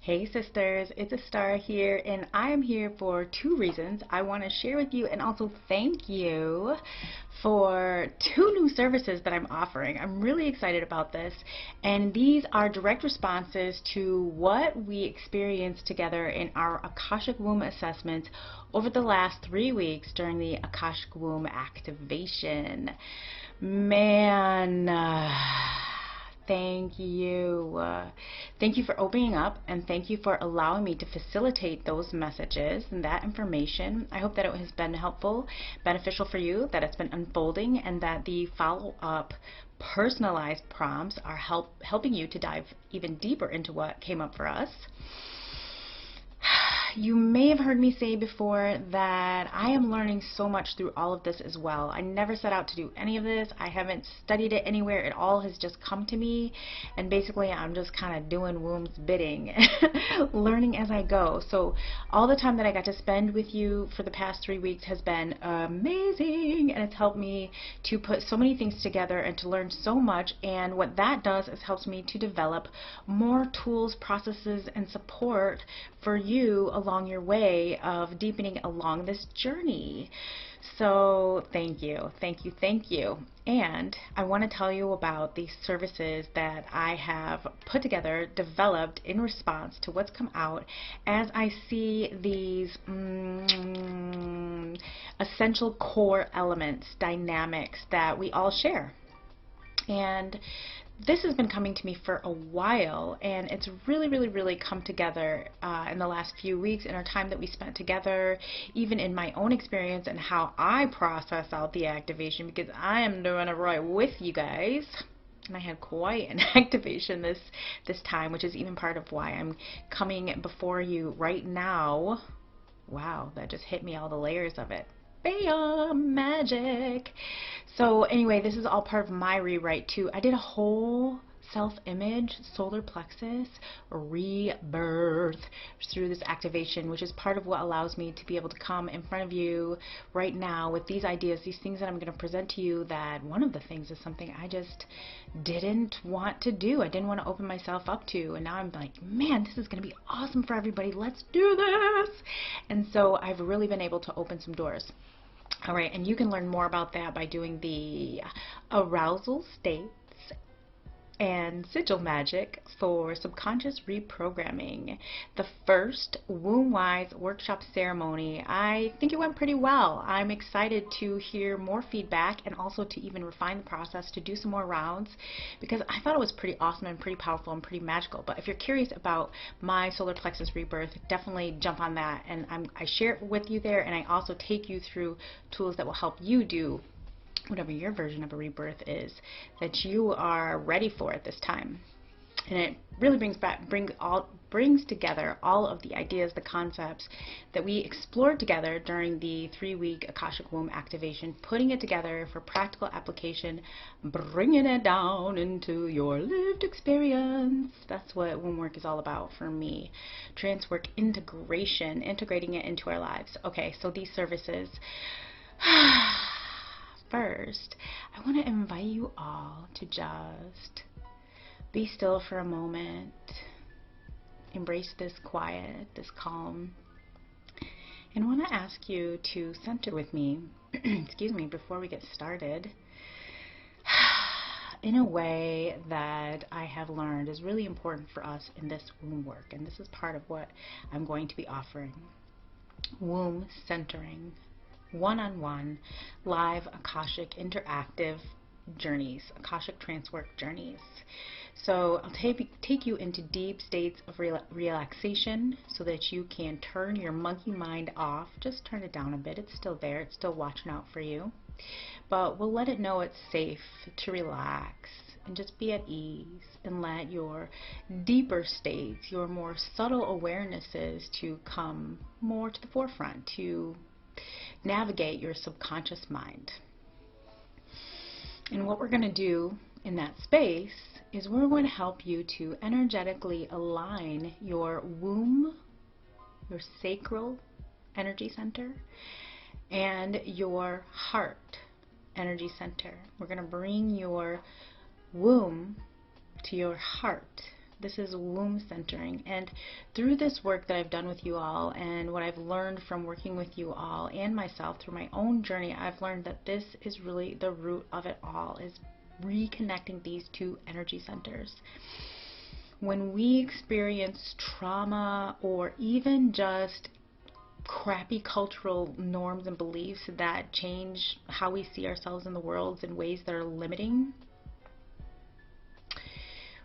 Hey sisters, it's a Star here, and I am here for two reasons. I want to share with you and also thank you for two new services that I'm offering. I'm really excited about this, and these are direct responses to what we experienced together in our Akashic Womb assessments over the last 3 weeks during the Akashic Womb activation. Man, thank you. Thank you for opening up, and thank you for allowing me to facilitate those messages and that information. I hope that it has been helpful, beneficial for you, that it's been unfolding, and that the follow-up personalized prompts are helping you to dive even deeper into what came up for us. You may have heard me say before that I am learning so much through all of this as well. I never set out to do any of this. I haven't studied it anywhere. It all has just come to me, and basically I'm just kind of doing Womb's bidding, learning as I go. So all the time that I got to spend with you for the past 3 weeks has been amazing, and it's helped me to put so many things together and to learn so much. And what that does is helps me to develop more tools, processes, and support for you along your way of deepening along this journey. So thank you, thank you, thank you. And I want to tell you about the services that I have put together, developed in response to what's come out as I see these essential core elements, dynamics that we all share. And this has been coming to me for a while, and it's really come together in the last few weeks in our time that we spent together, even in my own experience and how I process out the activation, because I am doing it right with you guys. And I had quite an activation this time, which is even part of why I'm coming before you right now. Wow, that just hit me, all the layers of it. Bam! Magic! So anyway, this is all part of my rewrite too. I did a whole self-image, solar plexus rebirth through this activation, which is part of what allows me to be able to come in front of you right now with these ideas, these things that I'm going to present to you. That one of the things is something I just didn't want to do. I didn't want to open myself up to, and now I'm like, man, this is going to be awesome for everybody. Let's do this. And so I've really been able to open some doors. All right, and you can learn more about that by doing the arousal states and sigil magic for subconscious reprogramming. The first Wombwise workshop ceremony, I think it went pretty well. I'm excited to hear more feedback and also to even refine the process, to do some more rounds, because I thought it was pretty awesome and pretty powerful and pretty magical. But if you're curious about my solar plexus rebirth, definitely jump on that, and I share it with you there, and I also take you through tools that will help you do whatever your version of a rebirth is that you are ready for at this time. And it really brings together all of the ideas, the concepts that we explored together during the 3-week Akashic Womb activation, putting it together for practical application, bringing it down into your lived experience. That's what womb work is all about for me. Trancework integration, integrating it into our lives. Okay, so these services. First, I want to invite you all to just be still for a moment, embrace this quiet, this calm, and I want to ask you to center with me, excuse me, before we get started, in a way that I have learned is really important for us in this womb work, and this is part of what I'm going to be offering. Womb centering. One-on-one live Akashic interactive journeys, Akashic Trancework journeys. So I'll take you into deep states of relaxation so that you can turn your monkey mind off. Just turn it down a bit. It's still there. It's still watching out for you. But we'll let it know it's safe to relax and just be at ease, and let your deeper states, your more subtle awarenesses to come more to the forefront, to navigate your subconscious mind. And what we're going to do in that space is we're going to help you to energetically align your womb, your sacral energy center, and your heart energy center. We're going to bring your womb to your heart, This is womb centering. And through this work that I've done with you all and what I've learned from working with you all and myself through my own journey, I've learned that this is really the root of it all, is reconnecting these two energy centers. When we experience trauma or even just crappy cultural norms and beliefs that change how we see ourselves in the world in ways that are limiting,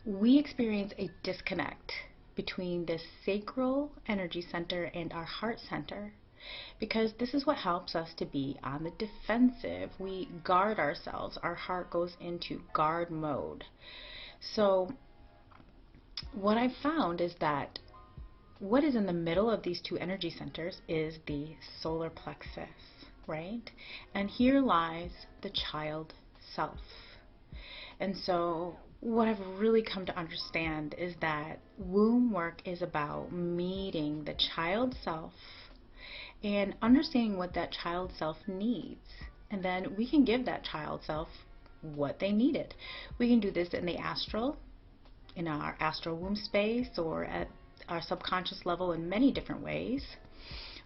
we experience a disconnect between this sacral energy center and our heart center, because this is what helps us to be on the defensive. We guard ourselves. Our heart goes into guard mode. So what I've found is that what is in the middle of these two energy centers is the solar plexus, right? And here lies the child self. And so what I've really come to understand is that womb work is about meeting the child self and understanding what that child self needs. And then we can give that child self what they needed. We can do this in the astral, in our astral womb space, or at our subconscious level in many different ways.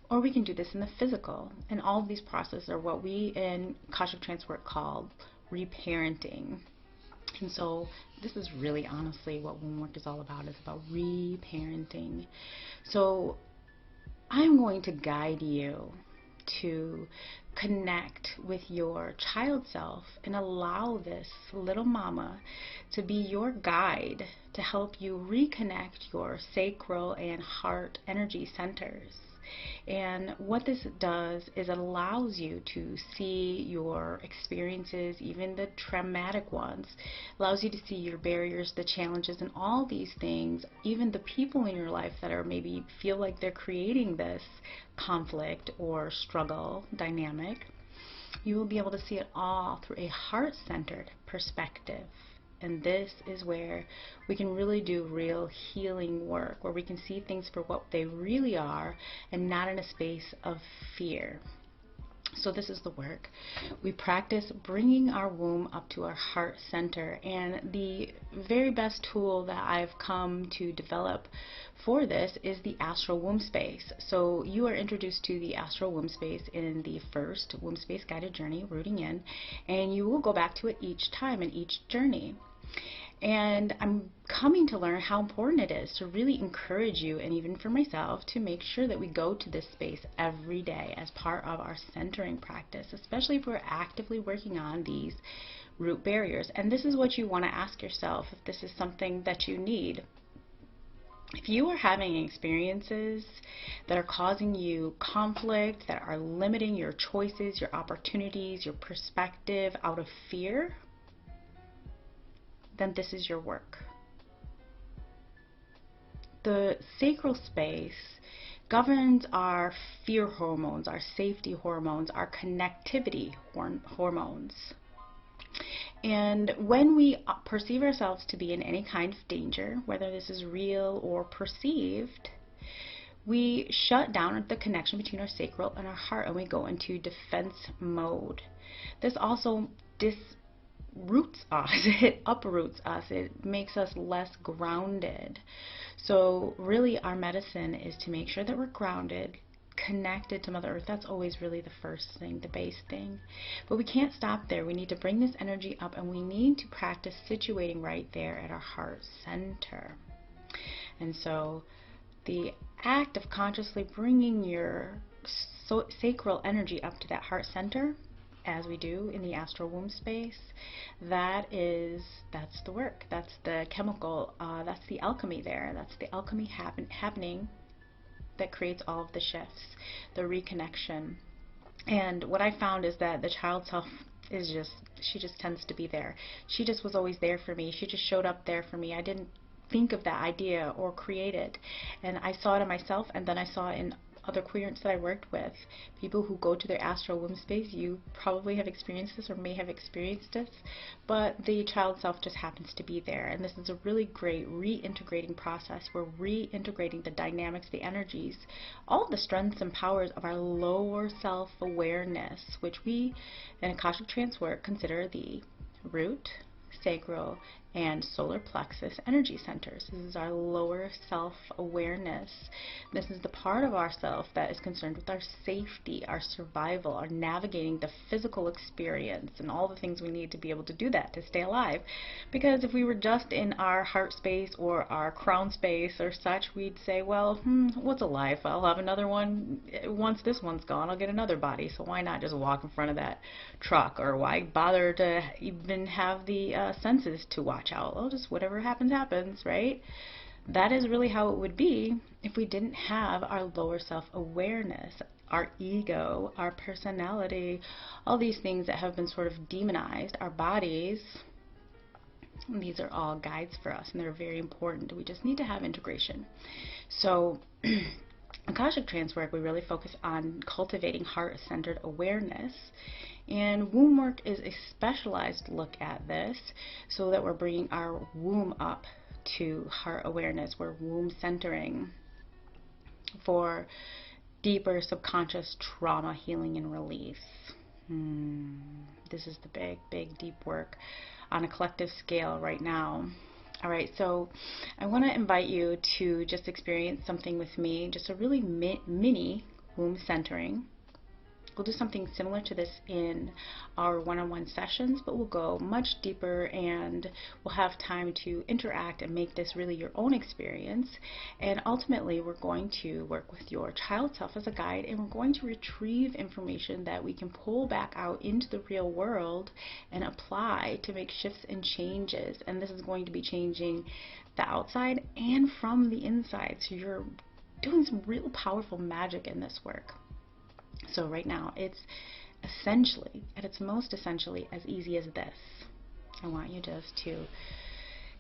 Or we can do this in the physical. And all of these processes are what we in Akashic Trancework call reparenting. And so this is really honestly what womb work is all about. It's about reparenting. So I'm going to guide you to connect with your child self and allow this little mama to be your guide to help you reconnect your sacral and heart energy centers. And what this does is it allows you to see your experiences, even the traumatic ones, allows you to see your barriers, the challenges, and all these things, even the people in your life that are maybe feel like they're creating this conflict or struggle dynamic. You will be able to see it all through a heart-centered perspective. And this is where we can really do real healing work, where we can see things for what they really are and not in a space of fear. So this is the work. We practice bringing our womb up to our heart center, and the very best tool that I've come to develop for this is the astral womb space. So you are introduced to the astral womb space in the first womb space guided journey, Rooting In, and you will go back to it each time in each journey. And I'm coming to learn how important it is to really encourage you, and even for myself, to make sure that we go to this space every day as part of our centering practice, especially if we're actively working on these root barriers. And this is what you want to ask yourself if this is something that you need. If you are having experiences that are causing you conflict, that are limiting your choices, your opportunities, your perspective out of fear, then this is your work. The sacral space governs our fear hormones, our safety hormones, our connectivity hormones. And when we perceive ourselves to be in any kind of danger, whether this is real or perceived, we shut down the connection between our sacral and our heart, and we go into defense mode. This also roots us, it uproots us, it makes us less grounded. So really our medicine is to make sure that we're grounded, connected to Mother Earth. That's always really the first thing, the base thing. But we can't stop there. We need to bring this energy up, and we need to practice situating right there at our heart center. And so the act of consciously bringing your sacral energy up to that heart center, as we do in the astral womb space, that's the work. That's the chemical, that's the alchemy there. That's the alchemy happening that creates all of the shifts, the reconnection. And what I found is that the child self is she just tends to be there. She just was always there for me. She just showed up there for me. I didn't think of that idea or create it. And I saw it in myself, and then I saw it in other queerants that I worked with, people who go to their astral womb space. You probably have experienced this or may have experienced this, but the child self just happens to be there. And this is a really great reintegrating process. We're reintegrating the dynamics, the energies, all the strengths and powers of our lower self-awareness, which we in Akashic Trancework consider the root, sacral, and solar plexus energy centers. This is our lower self-awareness. This is the part of ourself that is concerned with our safety, our survival, our navigating the physical experience, and all the things we need to be able to do that, to stay alive. Because if we were just in our heart space or our crown space or such, we'd say, well, what's a life? I'll have another one. Once this one's gone, I'll get another body. So why not just walk in front of that truck? Or why bother to even have the senses to watch out? Oh, just whatever happens, happens, right? That is really how it would be if we didn't have our lower self-awareness, our ego, our personality, all these things that have been sort of demonized, our bodies. These are all guides for us, and they're very important. We just need to have integration. So Akashic Trance work, we really focus on cultivating heart-centered awareness, and womb work is a specialized look at this, so that we're bringing our womb up to heart awareness. We're womb centering for deeper subconscious trauma healing and release. This is the big, big, deep work on a collective scale right now. All right, so I want to invite you to just experience something with me, just a really mini womb centering. We'll do something similar to this in our one-on-one sessions, but we'll go much deeper, and we'll have time to interact and make this really your own experience. And ultimately, we're going to work with your child self as a guide, and we're going to retrieve information that we can pull back out into the real world and apply to make shifts and changes. And this is going to be changing the outside and from the inside. So you're doing some real powerful magic in this work. So right now, it's essentially, at its most essentially, as easy as this. I want you just to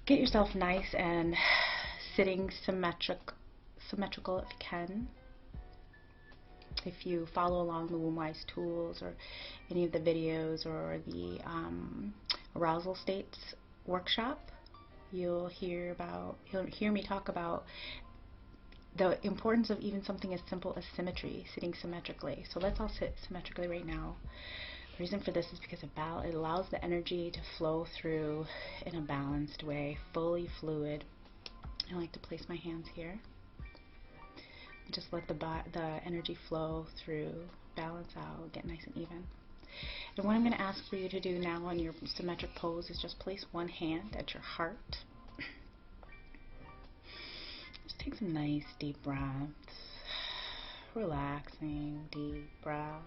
get yourself nice and sitting symmetrical if you can. If you follow along the Wombwise tools or any of the videos or the arousal states workshop, you'll hear me talk about the importance of even something as simple as symmetry, sitting symmetrically. So let's all sit symmetrically right now. The reason for this is because it allows the energy to flow through in a balanced way, fully fluid. I like to place my hands here. Just let the energy flow through, balance out, get nice and even. And what I'm going to ask for you to do now on your symmetric pose is just place one hand at your heart. Take some nice deep breaths, relaxing deep breaths.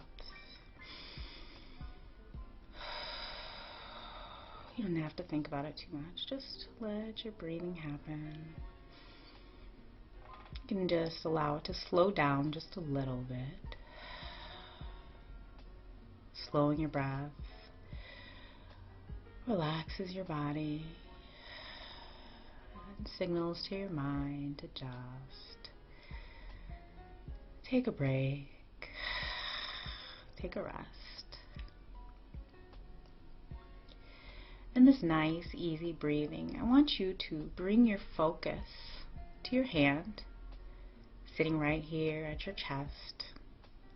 You don't have to think about it too much, just let your breathing happen. You can just allow it to slow down just a little bit. Slowing your breath relaxes your body. Signals to your mind to just take a break, take a rest. In this nice, easy breathing, I want you to bring your focus to your hand, sitting right here at your chest.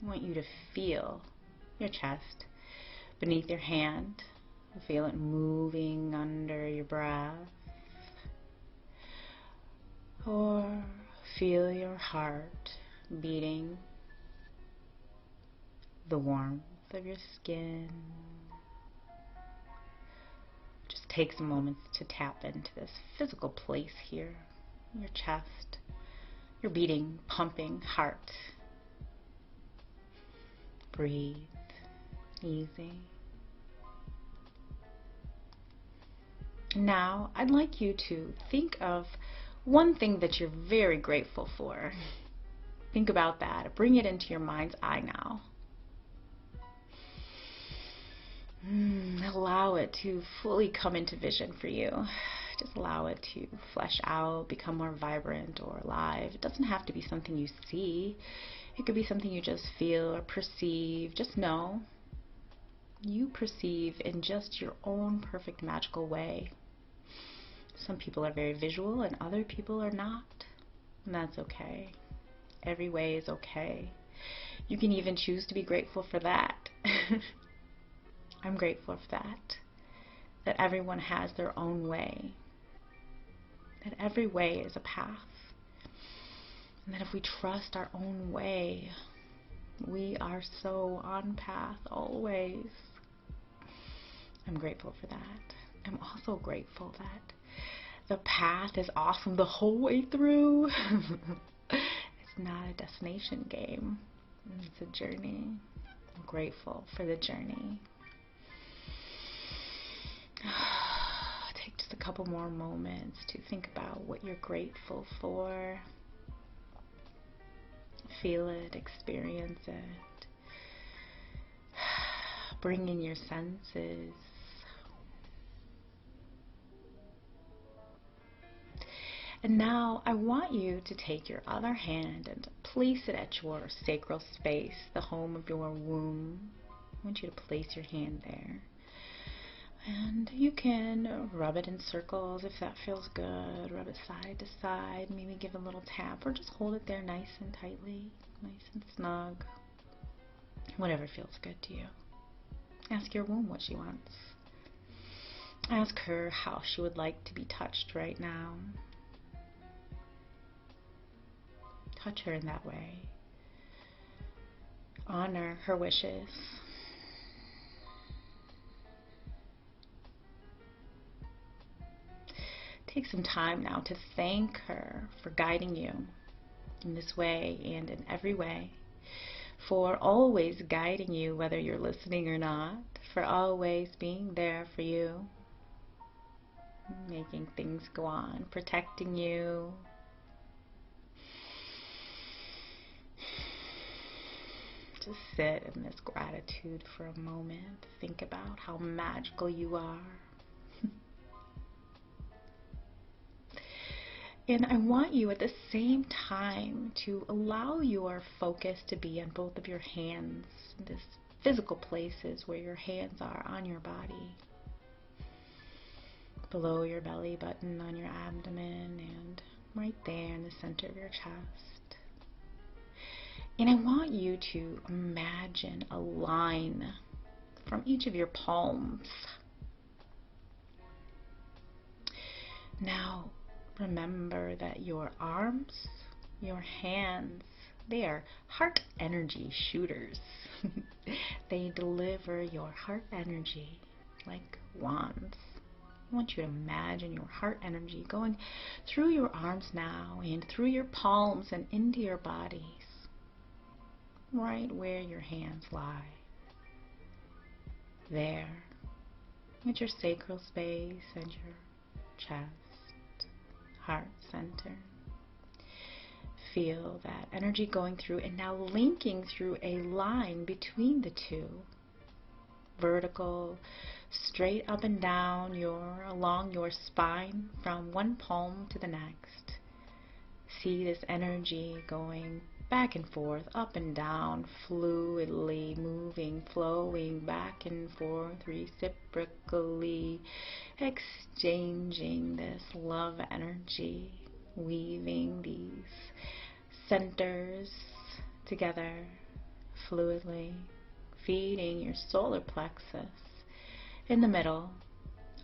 I want you to feel your chest beneath your hand. Feel it moving under your breath. Or feel your heart beating, the warmth of your skin. Just take some moments to tap into this physical place here, your chest, your beating, pumping heart. Breathe easy. Now, I'd like you to think of one thing that you're very grateful for. Think about that. Bring it into your mind's eye now. Allow it to fully come into vision for you. Just allow it to flesh out, become more vibrant or alive. It doesn't have to be something you see. It could be something you just feel or perceive. Just know you perceive in just your own perfect magical way. Some people are very visual and other people are not. And that's okay. Every way is okay. You can even choose to be grateful for that. I'm grateful for that. that everyone has their own way, that every way is a path, and that if we trust our own way, we are so on path always. I'm grateful for that. I'm also grateful that the path is awesome the whole way through. It's not a destination game. It's a journey. I'm grateful for the journey. Take just a couple more moments to think about what you're grateful for. Feel it, experience it. Bring in your senses. And now I want you to take your other hand and place it at your sacral space, the home of your womb. I want you to place your hand there. And you can rub it in circles if that feels good. Rub it side to side, maybe give a little tap, or just hold it there nice and tightly, nice and snug. Whatever feels good to you. Ask your womb what she wants. Ask her how she would like to be touched right now. Touch her in that way. Honor her wishes. Take some time now to thank her for guiding you in this way and in every way, for always guiding you whether you're listening or not, for always being there for you, making things go on, protecting you. Just sit in this gratitude for a moment. Think about how magical you are. And I want you at the same time to allow your focus to be on both of your hands, this physical places where your hands are on your body. Below your belly button, on your abdomen, and right there in the center of your chest. And I want you to imagine a line from each of your palms. Now, remember that your arms, your hands, they are heart energy shooters. They deliver your heart energy like wands. I want you to imagine your heart energy going through your arms now and through your palms and into your bodies, right where your hands lie. There, at your sacral space and your chest, heart center. Feel that energy going through and now linking through a line between the two. Vertical, straight up and down along your spine from one palm to the next. See this energy going back and forth, up and down, fluidly moving, flowing back and forth, reciprocally exchanging this love energy, weaving these centers together fluidly, feeding your solar plexus in the middle,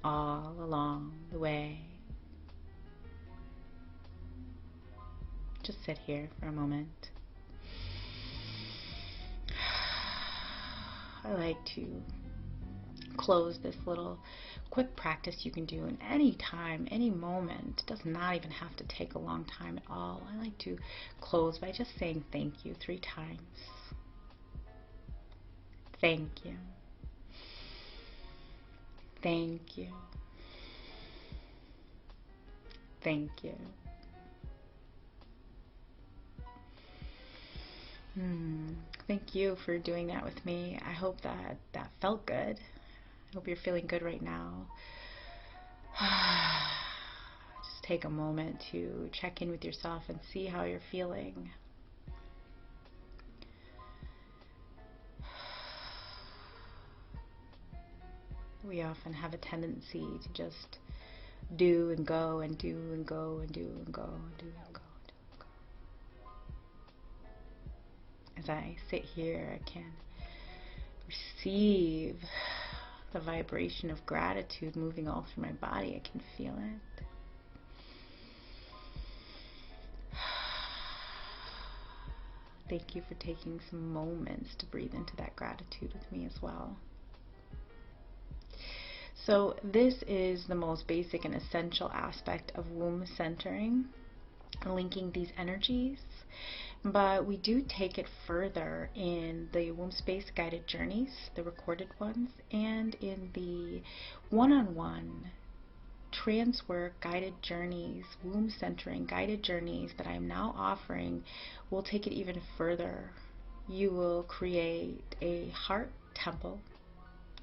all along the way. Just sit here for a moment. I like to close this little quick practice you can do in any time, any moment. It does not even have to take a long time at all. I like to close by just saying thank you 3 times. Thank you. Thank you. Thank you. Thank you for doing that with me. I hope that felt good. I hope you're feeling good right now. Just take a moment to check in with yourself and see how you're feeling. We often have a tendency to just do and go and do and go and do and go and do and go. As I sit here, I can receive the vibration of gratitude moving all through my body. I can feel it. Thank you for taking some moments to breathe into that gratitude with me as well. So this is the most basic and essential aspect of womb centering, linking these energies. But we do take it further in the Womb Space Guided Journeys, the recorded ones, and in the one-on-one Trancework Guided Journeys, Womb Centering Guided Journeys that I am now offering. We'll take it even further. You will create a heart temple,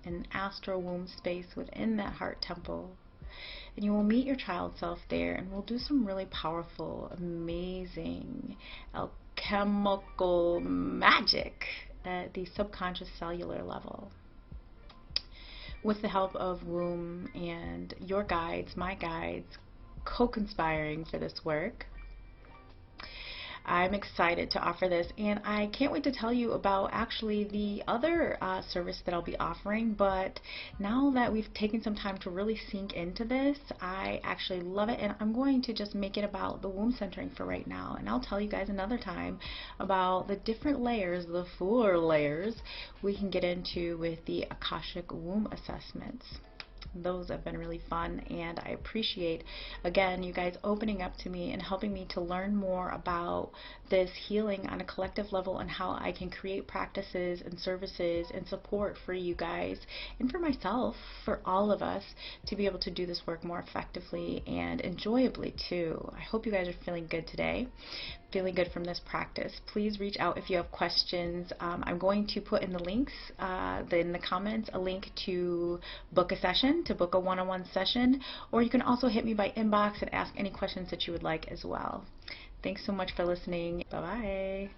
an astral womb space within that heart temple. And you will meet your child self there, and we'll do some really powerful, amazing alchemical magic at the subconscious cellular level. With the help of womb and your guides, my guides, co-conspiring for this work. I'm excited to offer this, and I can't wait to tell you about actually the other service that I'll be offering. But now that we've taken some time to really sink into this, I actually love it, and I'm going to just make it about the womb centering for right now, and I'll tell you guys another time about the different layers, the 4 layers we can get into with the Akashic womb assessments. Those have been really fun, and I appreciate, again, you guys opening up to me and helping me to learn more about this healing on a collective level and how I can create practices and services and support for you guys and for myself, for all of us, to be able to do this work more effectively and enjoyably too. I hope you guys are feeling good today, feeling good from this practice. Please reach out if you have questions. I'm going to put in the links, in the comments, a link to book a session, to book a one-on-one session, or you can also hit me by inbox and ask any questions that you would like as well. Thanks so much for listening. Bye-bye.